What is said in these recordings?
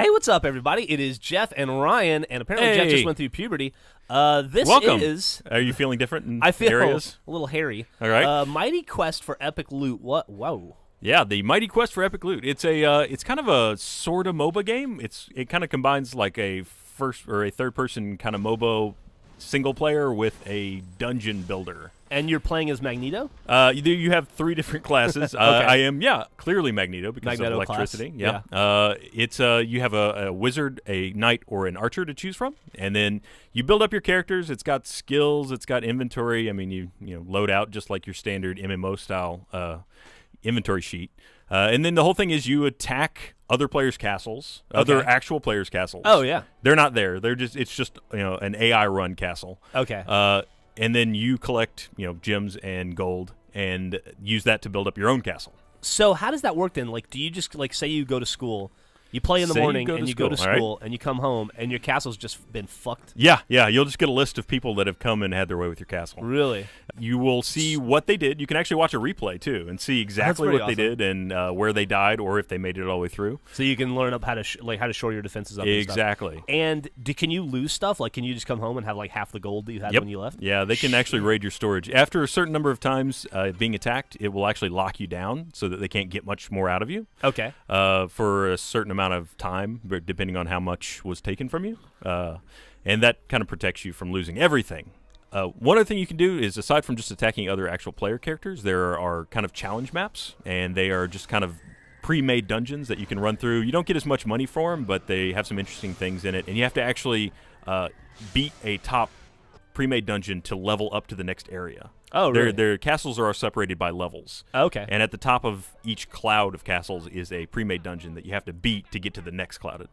Hey, what's up, everybody? It is Jeff and Ryan, and apparently Jeff just went through puberty. This Welcome. is... Are you feeling different in I feel areas? a little hairy. All right. Mighty Quest for Epic Loot. What? Whoa. Yeah, the Mighty Quest for Epic Loot. It's it's kind of a sort of MOBA game. It kind of combines like a first or a third person kind of MOBA single player with a dungeon builder. And you're playing as Magneto? You have 3 different classes. Okay. I am, clearly Magneto because Magneto of electricity. class. Yeah. You have a wizard, a knight, or an archer to choose from, and then you build up your characters. It's got skills. It's got inventory. I mean, you load out just like your standard MMO style inventory sheet, and then the whole thing is you attack other players' castles, other actual players' castles. Oh yeah, they're not there. It's just an AI run castle. Okay. And then you collect, gems and gold and use that to build up your own castle. So how does that work then? Like, do you just, say you go to school, you play in the morning, and you go to school, and you come home, and your castle's just been fucked? Yeah. You'll just get a list of people that have come and had their way with your castle. Really? You will see what they did. You can actually watch a replay, too, and see exactly what they did and where they died or if they made it all the way through. So you can learn up how to shore your defenses up. Exactly. And can you lose stuff? Like, can you just come home and have, half the gold that you had when you left? Yeah, they can actually raid your storage. After a certain number of times being attacked, it will actually lock you down so that they can't get much more out of you. Okay. For a certain amount of time, depending on how much was taken from you. And that kind of protects you from losing everything. One other thing you can do is, aside from just attacking other actual player characters, there are kind of challenge maps, and they are just kind of pre-made dungeons that you can run through. You don't get as much money for them, but they have some interesting things in it, and you have to actually beat a top pre-made dungeon to level up to the next area. Oh, really? Their castles are separated by levels. Okay. And at the top of each cloud of castles is a pre-made dungeon that you have to beat to get to the next cloud,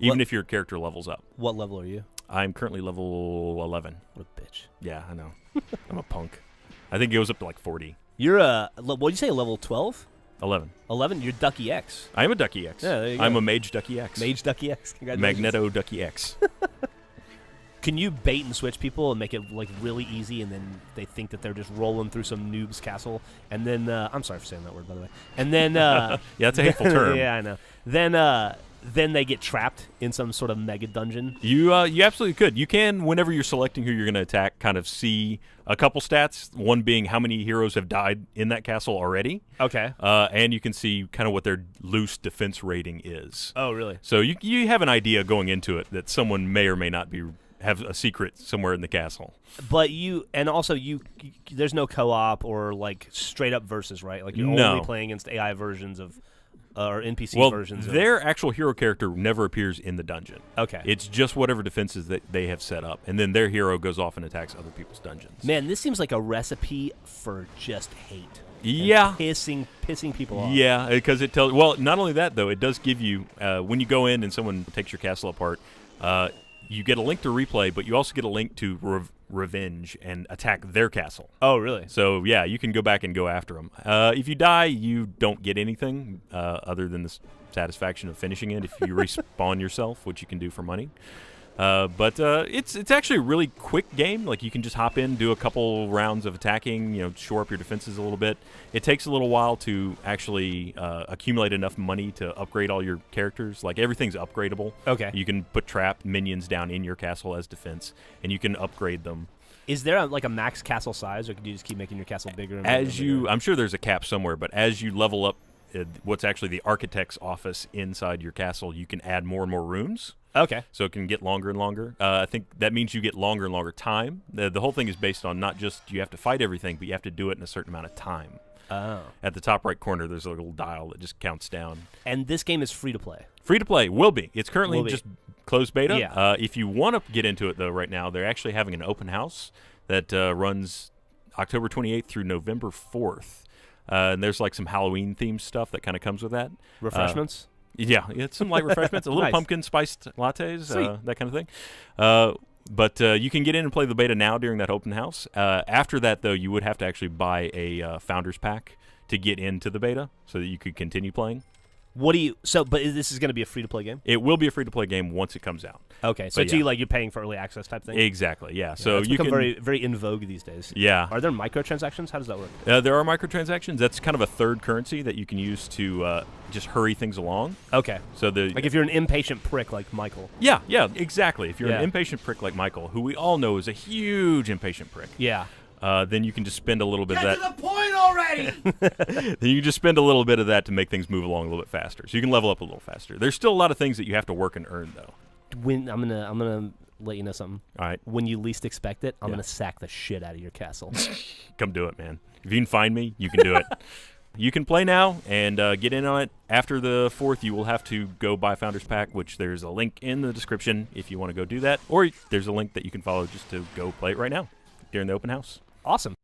even if your character levels up. What level are you? I'm currently level 11. What a bitch. Yeah, I know. I'm a punk. I think it goes up to like 40. You're what did you say, level 12? 11. 11? You're Ducky X. I am a Ducky X. Yeah, there you go. I'm a Mage Ducky X. Mage Ducky X. Congratulations. Magneto Ducky X. Can you bait and switch people and make it really easy, and then they think that they're just rolling through some noob's castle, and then I'm sorry for saying that word, by the way. And then yeah, that's a hateful term. Yeah, I know. Then they get trapped in some sort of mega dungeon. You absolutely could. You can, whenever you're selecting who you're going to attack, kind of see a couple stats. One being how many heroes have died in that castle already. Okay. And you can see kind of what their loose defense rating is. Oh, really? So you have an idea going into it that someone may or may not have a secret somewhere in the castle. But there's no co-op or straight up versus, right? Like you're only playing against AI versions of or NPC versions. Their actual hero character never appears in the dungeon. Okay. It's just whatever defenses that they have set up, and then their hero goes off and attacks other people's dungeons. Man, this seems like a recipe for just hate. Yeah. Pissing people off. Yeah, because it tells. Well, not only that though, it does give you when you go in and someone takes your castle apart. You get a link to replay, but you also get a link to revenge and attack their castle. Oh, really? So, yeah, you can go back and go after them. If you die, you don't get anything other than the satisfaction of finishing it if you respawn yourself, which you can do for money. But it's actually a really quick game. Like, you can just hop in, do a couple rounds of attacking, shore up your defenses a little bit. It takes a little while to actually accumulate enough money to upgrade all your characters. Like, everything's upgradable. Okay. You can put trapped minions down in your castle as defense, and you can upgrade them. Is there a max castle size, or can you just keep making your castle bigger and bigger? I'm sure there's a cap somewhere, but as you level up what's actually the architect's office inside your castle, you can add more and more rooms. Okay. So it can get longer and longer. I think that means you get longer and longer time. The whole thing is based on not just you have to fight everything, but you have to do it in a certain amount of time. Oh. At the top right corner, there's a little dial that just counts down. And this game is free to play? Free to play. Will be. It's currently just closed beta. Yeah. If you want to get into it, though, right now, they're actually having an open house that runs October 28th through November 4th. And there's some Halloween-themed stuff that kind of comes with that. Refreshments? Yeah, it's some light refreshments, a little Nice. pumpkin spiced lattes, that kind of thing. But you can get in and play the beta now during that open house. After that, though, you would have to actually buy a Founders Pack to get into the beta so that you could continue playing. What do you? So, but this is going to be a free-to-play game. It will be a free-to-play game once it comes out. Okay, so you're paying for early access type thing. Exactly. Yeah. So it's become very very in vogue these days. Yeah. Are there microtransactions? How does that work? There are microtransactions. That's kind of a third currency that you can use to just hurry things along. Okay. So like if you're an impatient prick like Michael. Yeah. Exactly. If you're an impatient prick like Michael, who we all know is a huge impatient prick. Yeah. Then you can just spend a little bit of that. Get to the point already! Then you can just spend a little bit of that to make things move along a little bit faster. So you can level up a little faster. There's still a lot of things that you have to work and earn, though. When I'm gonna let you know something. All right. When you least expect it, I'm gonna sack the shit out of your castle. Come do it, man. If you can find me, you can do it. You can play now and get in on it. After the 4th, you will have to go buy Founders Pack, which there's a link in the description if you want to go do that. Or there's a link that you can follow just to go play it right now during the open house. Awesome.